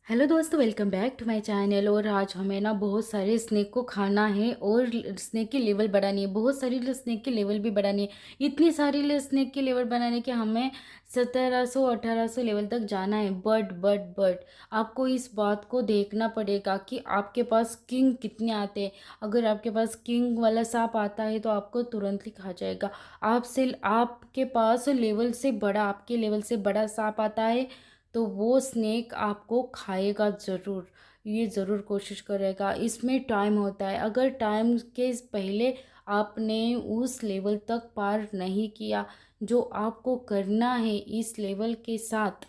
Hello दोस्तों, welcome back to my channel. और आज हमें ना बहुत सारे स्नैक को खाना है और स्नैक की लेवल बढ़ानी है। बहुत सारी स्नैक की लेवल भी बढ़ानी है। इतनी सारी स्नैक की लेवल बनाने के हमें 1700-1800 लेवल तक जाना है। बट आपको इस बात को देखना पड़ेगा कि आपके पास किंग कितने आते हैं। अगर आपके पास किंग वाला सांप आता है तो आपको तुरंत ही खा जाएगा। आपके पास आपके लेवल से बड़ा सांप आता है तो वो स्नेक आपको खाएगा ज़रूर। ये ज़रूर कोशिश करेगा। इसमें टाइम होता है, अगर टाइम के पहले आपने उस लेवल तक पार नहीं किया जो आपको करना है इस लेवल के साथ,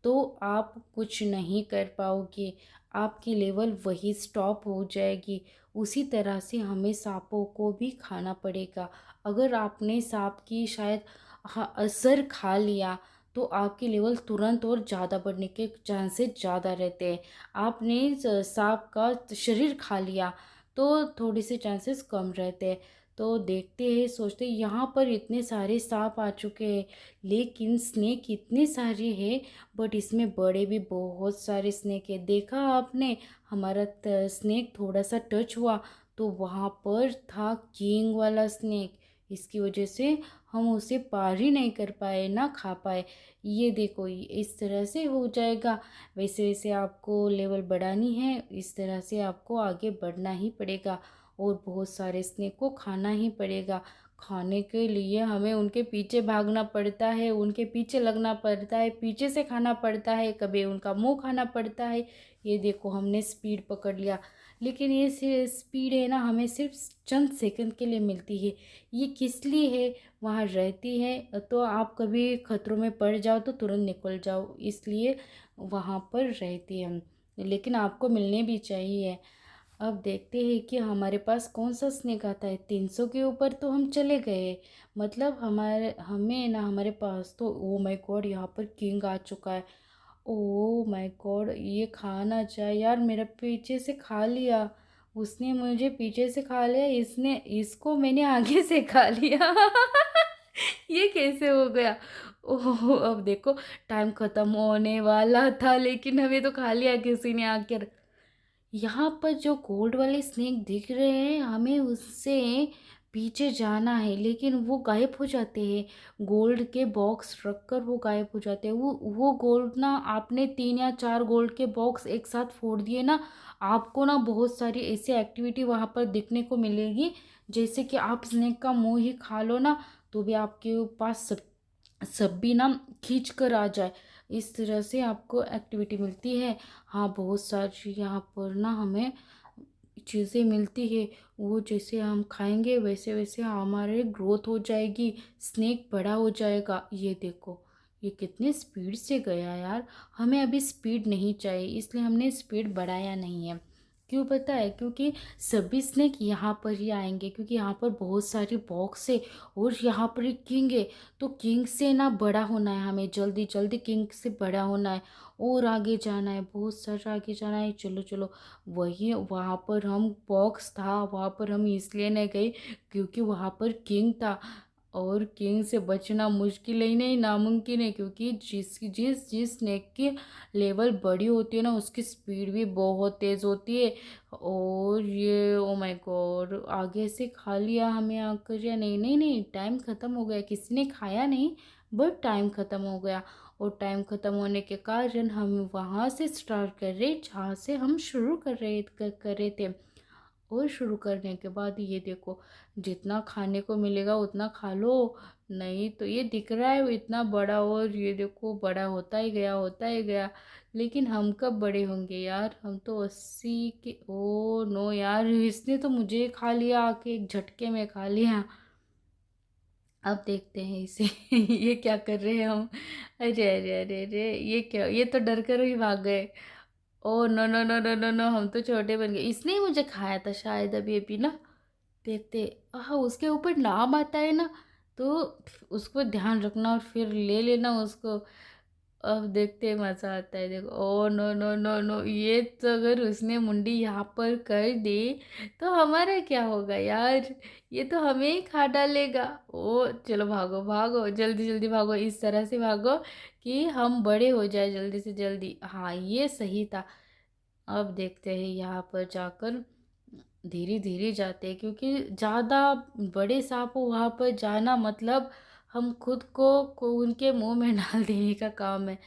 तो आप कुछ नहीं कर पाओगे। आपकी लेवल वही स्टॉप हो जाएगी। उसी तरह से हमें सांपों को भी खाना पड़ेगा। अगर आपने सांप की शायद असर खा लिया तो आपकी लेवल तुरंत और ज़्यादा बढ़ने के चांसेस ज़्यादा रहते हैं। आपने सांप का शरीर खा लिया तो थोड़ी से चांसेस कम रहते हैं। तो देखते हैं, सोचते हैं, यहाँ पर इतने सारे सांप आ चुके हैं लेकिन स्नेक इतने सारे हैं। बट इसमें बड़े भी बहुत सारे स्नेक है। देखा आपने, हमारा स्नेक थोड़ा सा टच हुआ तो वहाँ पर था किंग वाला स्नेक। इसकी वजह से हम उसे पार ही नहीं कर पाए, ना खा पाए। ये देखो, ये इस तरह से हो जाएगा। वैसे वैसे आपको लेवल बढ़ानी है, इस तरह से आपको आगे बढ़ना ही पड़ेगा और बहुत सारे स्नेक को खाना ही पड़ेगा। खाने के लिए हमें उनके पीछे भागना पड़ता है, उनके पीछे लगना पड़ता है, पीछे से खाना पड़ता है, कभी उनका मुंह खाना पड़ता है। ये देखो, हमने स्पीड पकड़ लिया। लेकिन ये स्पीड है ना, हमें सिर्फ चंद सेकंड के लिए मिलती है। ये किस लिए है, वहाँ रहती है तो आप कभी खतरों में पड़ जाओ तो तुरंत निकल जाओ, इसलिए वहाँ पर रहती है। लेकिन आपको मिलने भी चाहिए। अब देखते हैं कि हमारे पास कौन सा स्नेक आता है। 300 के ऊपर तो हम चले गए। मतलब हमारे पास तो, ओ माय गॉड, यहाँ पर किंग आ चुका है। ओ माय गॉड, ये खाना चाहिए यार। मेरे पीछे से खा लिया उसने, मुझे पीछे से खा लिया इसने, इसको मैंने आगे से खा लिया। ये कैसे हो गया। ओह, अब देखो, टाइम खत्म होने वाला था लेकिन हमें तो खा लिया किसी ने आकर। यहाँ पर जो गोल्ड वाले स्नेक दिख रहे हैं, हमें उससे पीछे जाना है लेकिन वो गायब हो जाते हैं। गोल्ड के बॉक्स रखकर वो गायब हो जाते हैं। वो गोल्ड ना, आपने 3 या 4 गोल्ड के बॉक्स एक साथ फोड़ दिए ना, आपको ना बहुत सारी ऐसी एक्टिविटी वहाँ पर दिखने को मिलेगी। जैसे कि आप स्नेक का मुंह ही खा लो ना, तो भी आपके पास सब भी ना खींच कर आ जाए। इस तरह से आपको एक्टिविटी मिलती है। हाँ, बहुत सारी यहाँ पर ना हमें चीज़ें मिलती है। वो जैसे हम खाएंगे वैसे वैसे हमारे ग्रोथ हो जाएगी, स्नेक बड़ा हो जाएगा। ये देखो, ये कितने स्पीड से गया यार। हमें अभी स्पीड नहीं चाहिए, इसलिए हमने स्पीड बढ़ाया नहीं है। क्यों पता है? क्योंकि सभी स्नेक यहाँ पर ही आएंगे, क्योंकि यहाँ पर बहुत सारी बॉक्स है और यहाँ पर एक किंग है। तो किंग से ना बड़ा होना है, हमें जल्दी जल्दी किंग से बड़ा होना है और आगे जाना है, बहुत सारा आगे जाना है। चलो चलो, वही वहाँ पर हम बॉक्स था, वहाँ पर हम इसलिए नहीं गए क्योंकि वहाँ पर किंग था। और किंग से बचना मुश्किल ही नहीं, नामुमकिन है, क्योंकि जिस जिस जिस स्नेक की लेवल बड़ी होती है ना, उसकी स्पीड भी बहुत तेज़ होती है। और ये, ओ माय गॉड, आगे से खा लिया हमें आकर, या नहीं नहीं नहीं, टाइम ख़त्म हो गया। किसी ने खाया नहीं, बट टाइम ख़त्म हो गया। और टाइम ख़त्म होने के कारण हम वहाँ से स्टार्ट कर रहे जहाँ से हम शुरू कर रहे थे। और शुरू करने के बाद ये देखो, जितना खाने को मिलेगा उतना खा लो। नहीं तो ये दिख रहा है वो इतना बड़ा, और ये देखो बड़ा होता ही गया, होता ही गया। लेकिन हम कब बड़े होंगे यार, हम तो 80 के। ओ नो यार, इसने तो मुझे खा लिया, आके एक झटके में खा लिया। अब देखते हैं इसे। ये क्या कर रहे हैं हम। अरे अरे अरे अरे, ये क्या, ये तो डर कर ही भाग गए। Oh no no no no no no, हम तो छोटे बन गए। इसने ही मुझे खाया था शायद अभी अभी ना। देखते, हाँ, उसके ऊपर नाम आता है ना, तो उसको ध्यान रखना और फिर ले लेना उसको। अब देखते हैं मज़ा आता है देखो। Oh no no no no, ये तो अगर उसने मुंडी यहाँ पर कर दी तो हमारा क्या होगा यार, ये तो हमें ही खा डालेगा। ओ चलो भागो भागो, जल्दी जल्दी भागो, इस तरह से भागो कि हम बड़े हो जाए जल्दी से जल्दी। हाँ ये सही था। अब देखते हैं यहाँ पर जाकर, धीरे धीरे जाते हैं क्योंकि ज़्यादा बड़े सांप हो वहाँ पर जाना मतलब हम खुद को उनके मुंह में डाल देने का काम है।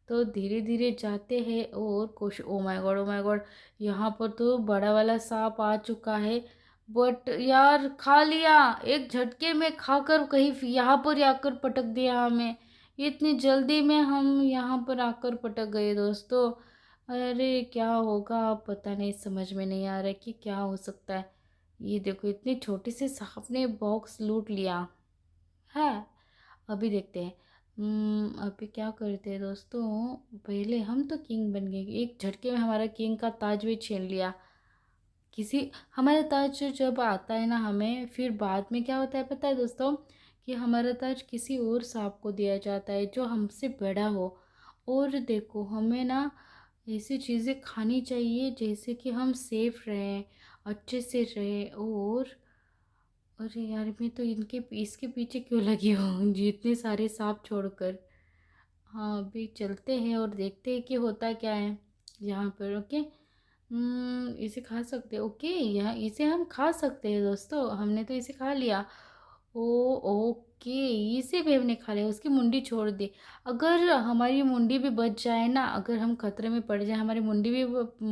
तो धीरे धीरे जाते हैं और कुछ, oh my God oh my God, यहाँ पर तो बड़ा वाला सांप आ चुका है। बट यार खा लिया, एक झटके में खाकर कहीं यहाँ पर आकर पटक दिया हमें। इतनी जल्दी में हम यहाँ पर आकर पटक गए दोस्तों। अरे क्या होगा अब पता नहीं, समझ में नहीं आ रहा है कि क्या हो सकता है। ये देखो इतने छोटे से सांप ने बॉक्स लूट लिया है। अभी देखते हैं। अभी क्या करते हैं दोस्तों, पहले हम तो किंग बन गए, एक झटके में हमारा किंग का ताज भी छीन लिया। किसी, हमारा ताज जब आता है ना हमें, फिर बाद में क्या होता है पता है दोस्तों, कि हमारा ताज किसी और सांप को दिया जाता है जो हमसे बड़ा हो। और देखो हमें ना ऐसी चीज़ें खानी चाहिए जैसे कि हम सेफ रहें, अच्छे से रहें। और अरे यार मैं तो इनके इसके पीछे क्यों लगी हूँ जितने सारे सांप छोड़कर। हाँ अभी चलते हैं और देखते हैं कि होता क्या है यहाँ पर। ओके, इसे खा सकते हैं। ओके, यहाँ इसे हम खा सकते हैं दोस्तों, हमने तो इसे खा लिया। ओ ओके, इसे भी हमने खा लिया, उसकी मुंडी छोड़ दी। अगर हमारी मुंडी भी बच जाए ना, अगर हम खतरे में पड़ जाए, हमारी मुंडी भी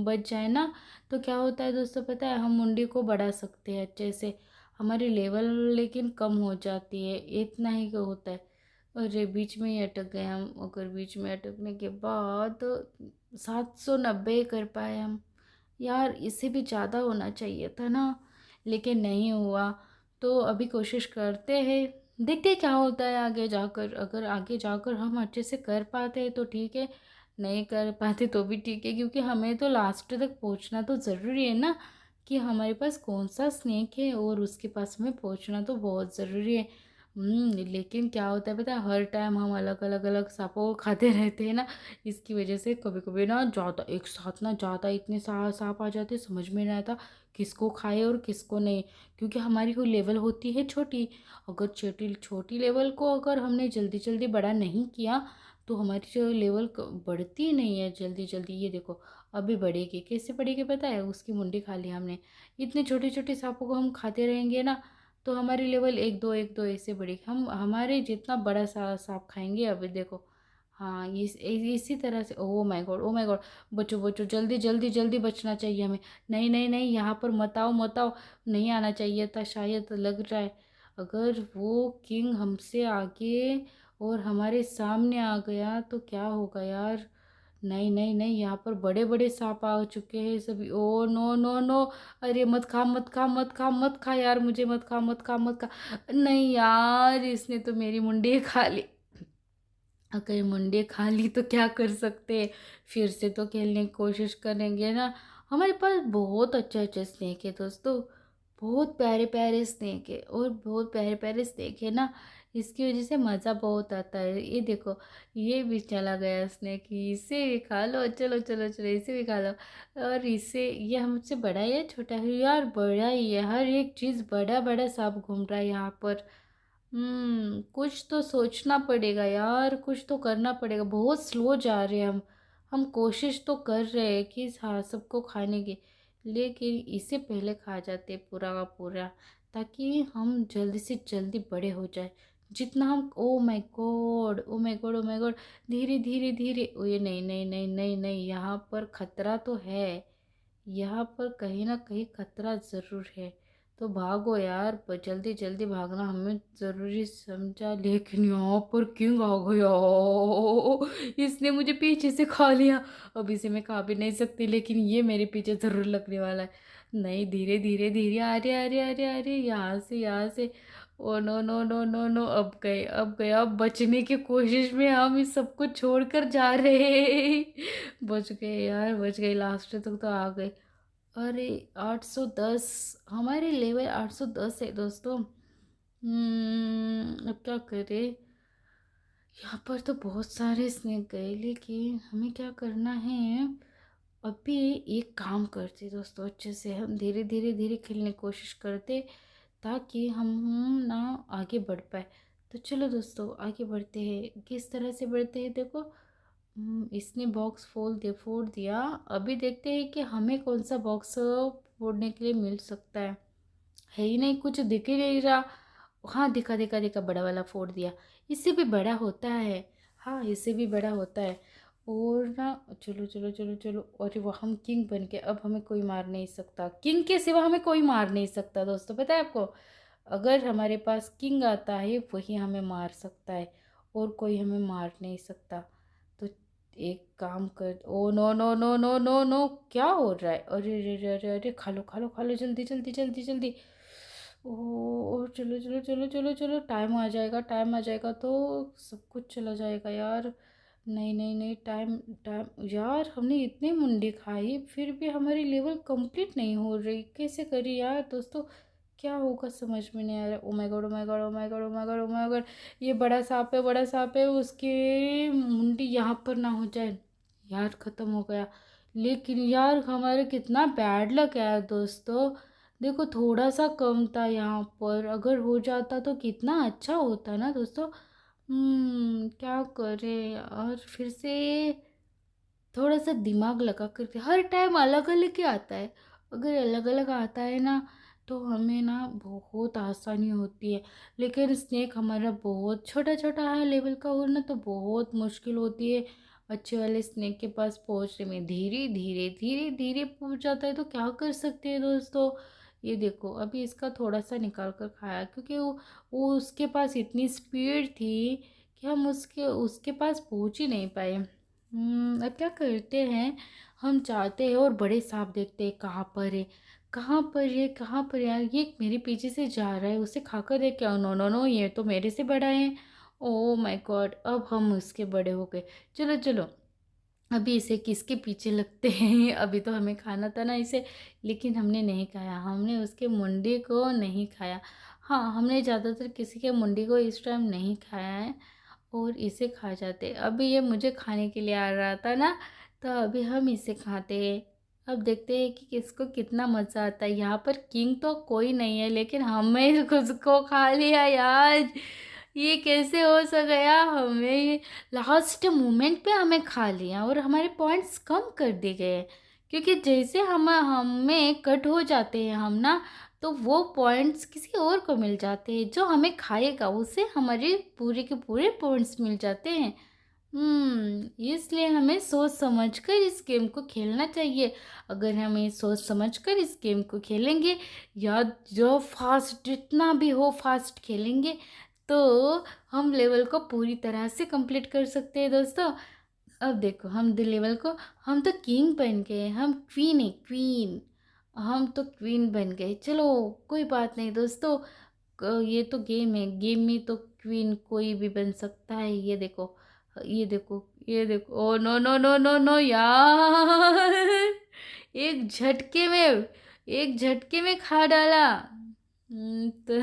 बच जाए ना, तो क्या होता है दोस्तों पता है, हम मुंडी को बढ़ा सकते हैं अच्छे से। हमारी लेवल लेकिन कम हो जाती है, इतना ही का होता है। अरे बीच में ही अटक गए हम, अगर बीच में अटकने के बाद 790 कर पाए हम। यार इससे भी ज़्यादा होना चाहिए था ना, लेकिन नहीं हुआ। तो अभी कोशिश करते हैं, देखते हैं क्या होता है आगे जाकर। अगर आगे जाकर हम अच्छे से कर पाते हैं तो ठीक है, नहीं कर पाते तो भी ठीक है, क्योंकि हमें तो लास्ट तक पहुंचना तो ज़रूरी है ना, कि हमारे पास कौन सा स्नेक है और उसके पास हमें पहुंचना तो बहुत ज़रूरी है। लेकिन क्या होता है पता है, हर टाइम हम अलग अलग अलग सांपों को खाते रहते हैं ना, इसकी वजह से कभी कभी ना ज़्यादा एक साथ ना ज़्यादा इतने सांप आ जाते, समझ में नहीं आता किसको खाए और किसको नहीं। क्योंकि हमारी कोई लेवल होती है छोटी, अगर छोटी छोटी लेवल को अगर हमने जल्दी जल्दी बड़ा नहीं किया तो हमारी जो लेवल बढ़ती नहीं है जल्दी जल्दी। ये देखो अभी बढ़ेगी, कैसे बढ़ेगी पता है, उसकी मुंडी खा ली हमने। इतने छोटे छोटे सांपों को हम खाते रहेंगे ना, तो हमारी लेवल एक दो ऐसे बढ़ेगी, हम हमारे जितना बड़ा सांप खाएंगे। अभी देखो, हाँ इसी तरह से। Oh my God oh my God, बचो बचो, जल्दी जल्दी जल्दी बचना चाहिए हमें। नहीं नहीं नहीं, यहाँ पर मत आओ मत आओ, नहीं आना चाहिए था शायद, लग रहा है। अगर वो किंग हमसे आगे और हमारे सामने आ गया तो क्या होगा यार। नहीं नहीं नहीं, यहाँ पर बड़े बड़े सांप आ चुके हैं सभी। ओ नो नो नो, अरे मत खा मत खा मत खा मत खा यार, मुझे मत खा मत खा मत खा। नहीं यार, इसने तो मेरी मुंडी खा ली। अगर मुंडी खा ली तो क्या कर सकते हैं, फिर से तो खेलने की कोशिश करेंगे ना। हमारे पास बहुत अच्छे अच्छे स्नेक है दोस्तों, बहुत प्यारे प्यारे स्नेक है, और बहुत प्यारे प्यारे स्नेक है ना, इसकी वजह से मज़ा बहुत आता है। ये देखो, ये भी चला गया स्नेक, इसे भी खा लो, चलो चलो चलो इसे भी खा लो। और इसे, ये हमसे बड़ा है या छोटा है यार, बड़ा ही है, हर एक चीज़ बड़ा बड़ा सांप घूम रहा है यहाँ पर। कुछ तो सोचना पड़ेगा यार, कुछ तो करना पड़ेगा, बहुत स्लो जा रहे हैं हम कोशिश तो कर रहे हैं कि हाँ सबको खाने की, लेकिन इसे पहले खा जाते पूरा का पूरा, ताकि हम जल्दी से जल्दी बड़े हो जाए। जितना हम, oh my God oh my God oh my God, धीरे धीरे धीरे, ओ ये नहीं नहीं नहीं नहीं नहीं, यहाँ पर खतरा तो है, यहाँ पर कहीं ना कहीं खतरा ज़रूर है। तो भागो यार, जल्दी जल्दी भागना हमें ज़रूरी समझा, लेकिन यहाँ पर किंग आ गया, इसने मुझे पीछे से खा लिया। अब इसे मैं खा भी नहीं सकती, लेकिन ये मेरे पीछे ज़रूर लगने वाला है। नहीं, धीरे धीरे धीरे, अरे अरे अरे अरे, यहाँ से यहाँ से। Oh no no no no no, अब गए अब गए, अब बचने की कोशिश में हम इस सबको छोड़कर जा रहे हैं। बच गए यार बच गए, लास्ट तक तो आ गए। अरे 810, हमारे लेवल 810 है दोस्तों। अब क्या करें, यहाँ पर तो बहुत सारे स्नेक गए, लेकिन हमें क्या करना है। अभी एक काम करते दोस्तों, अच्छे से हम धीरे धीरे धीरे खेलने की कोशिश करते, ताकि हम ना आगे बढ़ पाए। तो चलो दोस्तों आगे बढ़ते हैं। किस तरह से बढ़ते हैं देखो। इसने बॉक्स फोड़ दिया। अभी देखते हैं कि हमें कौन सा बॉक्स फोड़ने के लिए मिल सकता है ही नहीं, कुछ दिख ही नहीं रहा। हाँ, दिखा दिखा दिखा, बड़ा वाला फोड़ दिया। इससे भी बड़ा होता है। हाँ, इससे भी बड़ा होता है। और ना, चलो चलो चलो चलो, और वो हम किंग बन के, अब हमें कोई मार नहीं सकता। किंग के सिवा हमें कोई मार नहीं सकता दोस्तों, पता है आपको। अगर हमारे पास किंग आता है वही हमें मार सकता है, और कोई हमें मार नहीं सकता। तो एक काम कर, oh no no no no no no, क्या हो रहा है। अरे अरे अरे अरे अरे, खा लो खा लो खा लो, जल्दी जल्दी जल्दी जल्दी। ओ चलो चलो चलो चलो चलो, टाइम आ जाएगा, टाइम आ जाएगा तो सब कुछ चला जाएगा यार। नहीं नहीं नहीं, टाइम टाइम यार, हमने इतनी मुंडी खाई फिर भी हमारी लेवल कंप्लीट नहीं हो रही, कैसे करी यार दोस्तों। क्या होगा समझ में नहीं आ रहा। Oh my God, oh my God, oh my God, oh my God, oh my God. ये बड़ा सांप है, बड़ा सांप है, उसकी मुंडी यहाँ पर ना हो जाए। यार ख़त्म हो गया। लेकिन यार हमारे कितना बैड लक है यार दोस्तों। देखो थोड़ा सा कम था यहाँ पर, अगर हो जाता तो कितना अच्छा होता ना दोस्तों। क्या करें यार, फिर से थोड़ा सा दिमाग लगा करके। हर टाइम अलग अलग ही आता है। अगर अलग अलग आता है ना, तो हमें ना बहुत आसानी होती है। लेकिन स्नेक हमारा बहुत छोटा छोटा है लेवल का, और ना तो बहुत मुश्किल होती है। अच्छे वाले स्नेक के पास पहुंचने में धीरे धीरे धीरे धीरे पहुंच जाता है, तो क्या कर सकते हैं दोस्तों। ये देखो, अभी इसका थोड़ा सा निकाल कर खाया, क्योंकि वो उसके पास इतनी स्पीड थी कि हम उसके उसके पास पहुंच ही नहीं पाए। अब क्या करते हैं। हम चाहते हैं और बड़े सांप देखते हैं कहाँ पर है, कहाँ पर है, कहाँ पर है? यार ये मेरे पीछे से जा रहा है, उसे खाकर देख क्या। नो नो नो, ये तो मेरे से बड़ा है। ओ माय गॉड, अब हम उसके बड़े हो गए। चलो चलो, अभी इसे किसके पीछे लगते हैं। अभी तो हमें खाना था ना इसे, लेकिन हमने नहीं खाया, हमने उसके मुंडी को नहीं खाया। हाँ, हमने ज़्यादातर किसी के मुंडी को इस टाइम नहीं खाया है, और इसे खा जाते। अभी ये मुझे खाने के लिए आ रहा था ना, तो अभी हम इसे खाते हैं। अब देखते हैं कि किसको कितना मज़ा आता है। यहाँ पर किंग तो कोई नहीं है, लेकिन हमें उसको खा लिया यार। ये कैसे हो गया, हमें लास्ट मोमेंट पे हमें खा लिया, और हमारे पॉइंट्स कम कर दिए गए। क्योंकि जैसे हम हमें कट हो जाते हैं हम ना, तो वो पॉइंट्स किसी और को मिल जाते हैं, जो हमें खाएगा उसे हमारे पूरे के पूरे पॉइंट्स मिल जाते हैं। इसलिए हमें सोच समझकर इस गेम को खेलना चाहिए। अगर हम ये सोच समझकर इस गेम को खेलेंगे, या जो फास्ट जितना भी हो फास्ट खेलेंगे, तो हम लेवल को पूरी तरह से कंप्लीट कर सकते हैं दोस्तों। अब देखो, हम द लेवल को, हम तो किंग बन गए, हम क्वीन है, क्वीन। हम तो क्वीन बन गए। चलो, कोई बात नहीं दोस्तों। ये तो गेम है, गेम में तो क्वीन कोई भी बन सकता है। ये देखो, ये देखो, ये देखो। Oh no no no no no यार। एक झटके में, एक झटके में खा डाला। तो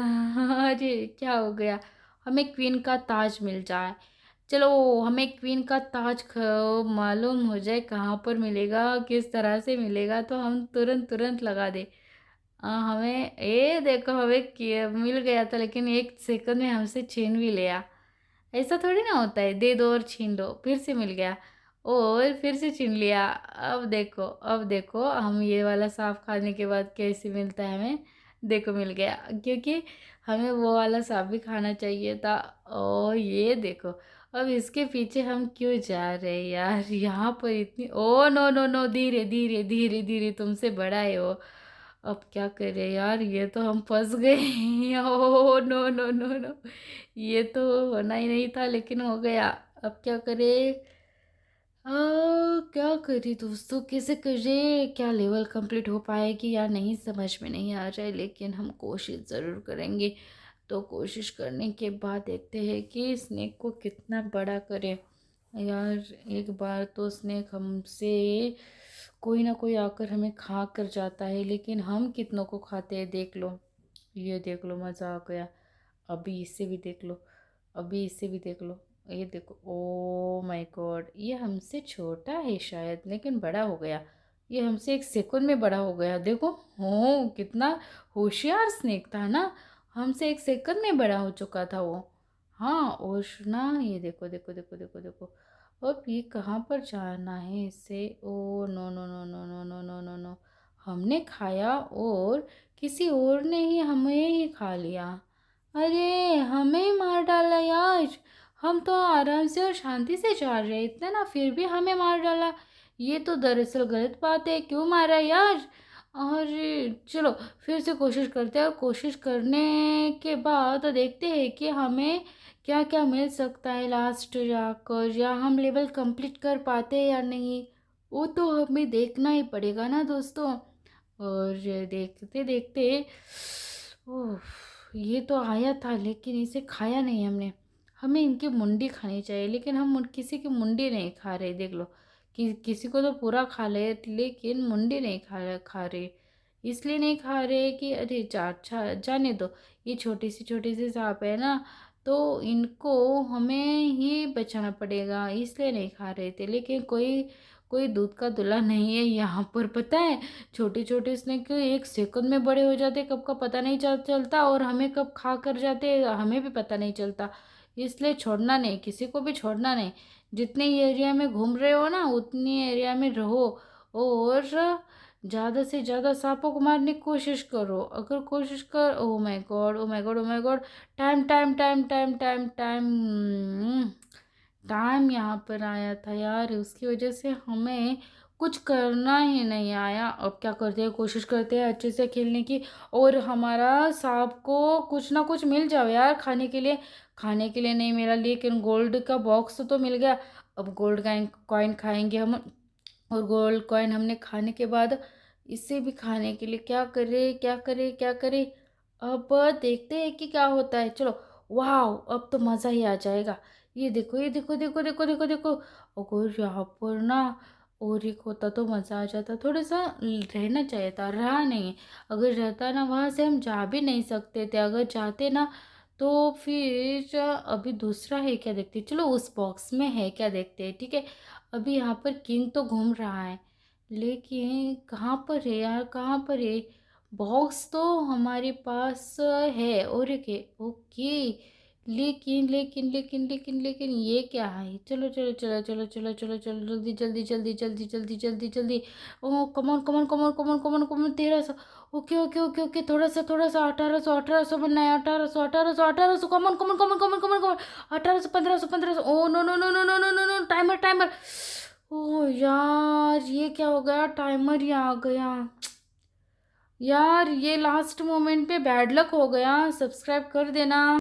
अरे क्या हो गया। हमें क्वीन का ताज मिल जाए। चलो, हमें क्वीन का ताज मालूम हो जाए कहाँ पर मिलेगा, किस तरह से मिलेगा, तो हम तुरंत तुरंत लगा दे। हमें ये देखो, हमें मिल गया था, लेकिन एक सेकंड में हमसे छीन भी लिया। ऐसा थोड़ी ना होता है, दे दो और छीन लो, फिर से मिल गया और फिर से छीन लिया। अब देखो, अब देखो हम ये वाला सांप खाने के बाद कैसे मिलता है हमें। देखो मिल गया, क्योंकि हमें वो वाला सांप भी खाना चाहिए था। ओ ये देखो, अब इसके पीछे हम क्यों जा रहे हैं यार। यहाँ पर इतनी, ओ नो नो नो, धीरे धीरे धीरे धीरे, तुमसे बड़ा है वो। अब क्या करें यार, ये तो हम फंस गए। Oh no no no no, ये तो होना ही नहीं था, लेकिन हो गया। अब क्या करें। आ, क्या करें दोस्तों, कैसे करें, क्या लेवल कंप्लीट हो पाएगी या नहीं समझ में नहीं आ रहा है, लेकिन हम कोशिश ज़रूर करेंगे। तो कोशिश करने के बाद देखते हैं कि स्नेक को कितना बड़ा करें। यार एक बार तो स्नेक हमसे, कोई ना कोई आकर हमें खा कर जाता है, लेकिन हम कितनों को खाते हैं देख लो। ये देख लो, मज़ा आ गया। अभी इससे भी देख लो, अभी इससे भी देख लो। ये देखो, ओ माय गॉड, ये हमसे छोटा है शायद लेकिन बड़ा हो गया। ये हमसे 1 सेकंड में बड़ा हो गया, देखो। हो, कितना होशियार स्नेक था ना। हमसे 1 सेकंड में बड़ा हो चुका था वो। हाँ, और ना ये देखो देखो देखो देखो देखो। अब ये कहाँ पर जाना है इसे? Oh no no no no no no no no no. हमने खाया और किसी और ने ही हमें ही खा लिया। अरे, हमें ही मार डाला यार। हम तो आराम से और शांति से जा रहे थे ना, फिर भी हमें मार डाला। ये तो दरअसल गलत बात है, क्यों मारा यार? और चलो फिर से कोशिश करते हैं, और कोशिश करने के बाद देखते हैं कि हमें क्या क्या मिल सकता है लास्ट जाकर, या हम लेवल कंप्लीट कर पाते हैं या नहीं। वो तो हमें देखना ही पड़ेगा ना दोस्तों। और देखते देखते, ओह, ये तो आया था लेकिन इसे खाया नहीं हमने। हमें इनकी मुंडी खानी चाहिए, लेकिन हम किसी की मुंडी नहीं खा रहे, देख लो। कि किसी को तो पूरा खा ले, लेकिन मुंडी नहीं खा रहे। इसलिए नहीं खा रहे कि अरे अच्छा जाने दो। ये छोटी सी सांप है ना, तो इनको हमें ही बचाना पड़ेगा, इसलिए नहीं खा रहे थे। लेकिन कोई कोई दूध का दूल्हा नहीं है यहाँ पर, पता है। छोटे छोटे स्नेक 1 सेकंड में बड़े हो जाते, कब का पता नहीं चलता, और हमें कब खा कर जाते हमें भी पता नहीं चलता। इसलिए छोड़ना नहीं, किसी को भी छोड़ना नहीं। जितने एरिया में घूम रहे हो ना, उतनी एरिया में रहो, और ज़्यादा से ज़्यादा सांपों को मारने की कोशिश करो। अगर कोशिश कर, oh my God, oh my God, oh my God. Time time time time time time time यहाँ पर आया था यार, उसकी वजह से हमें कुछ करना ही नहीं आया। अब क्या करते हैं, कोशिश करते हैं अच्छे से खेलने की, और हमारा सांप को कुछ ना कुछ मिल जाओ यार खाने के लिए। खाने के लिए नहीं मिला, लेकिन गोल्ड का बॉक्स तो मिल गया। अब गोल्ड का कॉइन खाएंगे हम, और गोल्ड कॉइन हमने खाने के बाद इसे भी खाने के लिए क्या करे क्या करे क्या करे। अब देखते हैं कि क्या होता है, चलो। वाह, अब तो मज़ा ही आ जाएगा। ये देखो, ये देखो देखो देखो देखो देखो। अगर यहाँ पर ना और एक होता तो मज़ा आ जाता, थोड़ा सा रहना चाहिए था, रहा नहीं। अगर रहता ना, वहाँ से हम जा भी नहीं सकते थे। अगर जाते ना, तो फिर अभी दूसरा है क्या देखते हैं। चलो उस बॉक्स में है क्या देखते हैं, ठीक है। अभी यहाँ पर किंग तो घूम रहा है, लेकिन कहाँ पर है यार, कहाँ पर है? बॉक्स तो हमारे पास है, और एक है, ओके। लेकिन लेकिन लेकिन लेकिन लेकिन ये क्या है? चलो चलो चलो चलो चलो चलो चलो, जल्दी जल्दी जल्दी जल्दी जल्दी जल्दी जल्दी। Oh come on come on come on come on come on come on, 1300। Okay okay okay okay, थोड़ा सा 1800 बनना है, 1800 come on come on come on come on come on come on. 1800, 1500। Oh no no no no no no no no, timer timer. ओ यार, ये क्या हो गया, टाइमर ही आ गया। यार, ये लास्ट मोमेंट पे बैड लक हो गया। सब्सक्राइब कर देना।